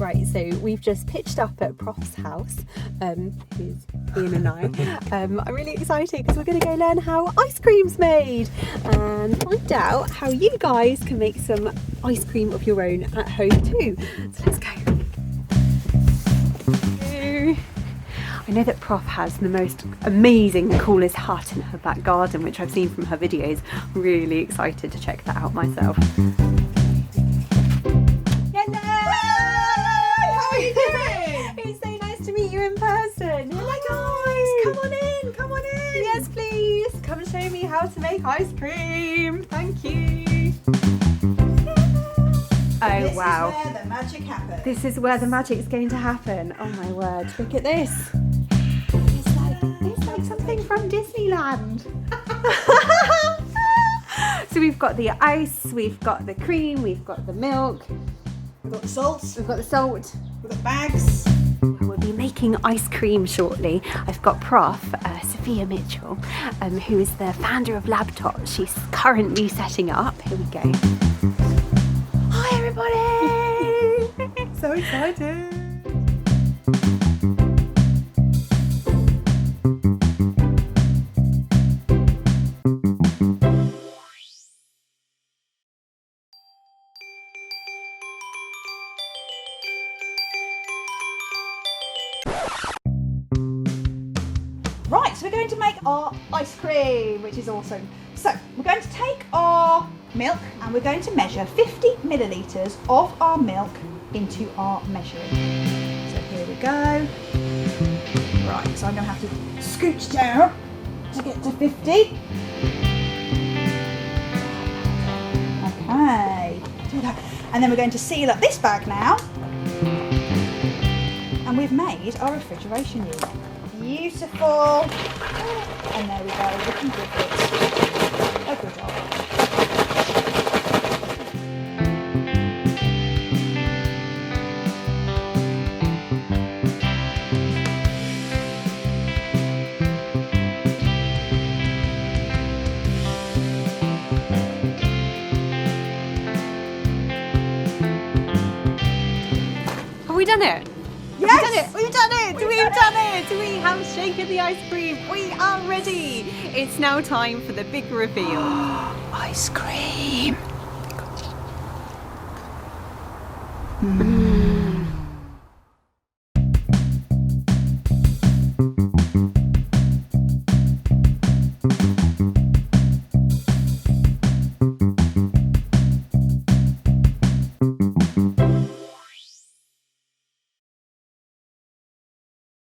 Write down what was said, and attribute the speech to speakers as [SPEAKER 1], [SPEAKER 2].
[SPEAKER 1] Right, so we've just pitched up at Proff's house, who's Ian and I. I'm really excited because we're going to go learn how ice cream's made and find out how you guys can make some ice cream of your own at home too. So let's go. I know that Proff has the most amazing, coolest hut in her back garden, which I've seen from her videos. I'm really excited to check that out myself. It's so nice to meet you in person.
[SPEAKER 2] Hi guys, come on in.
[SPEAKER 1] Yes, please. Come and show me how to make ice cream. Thank you. Oh, wow.
[SPEAKER 2] This is where the magic happens.
[SPEAKER 1] This is where the magic's going to happen. Oh my word, look at this. It's like something from Disneyland. So we've got the ice, we've got the cream, we've got the milk.
[SPEAKER 2] We've got the salt.
[SPEAKER 1] We've got the salt.
[SPEAKER 2] We've got bags.
[SPEAKER 1] We'll be making ice cream shortly. I've got Proff, Sofia Mitchell, who is the founder of Lab Tots. She's currently setting up. Here we go. Hi everybody!
[SPEAKER 2] So excited. Right, so we're going to make our ice cream, which is awesome. So we're going to take our milk and we're going to measure 50 millilitres of our milk into our measuring. So here we go. Right, so I'm going to have to scooch down to get to 50. Okay, do that. And then we're going to seal up this bag now. And we've made our refrigeration unit. Beautiful. And there we go, we can give it a good old.
[SPEAKER 1] Have we done it?
[SPEAKER 2] Yes!
[SPEAKER 1] We've done it! We've done it! We have shaken the ice cream. We are ready. It's now time for the big reveal.
[SPEAKER 2] Ice cream.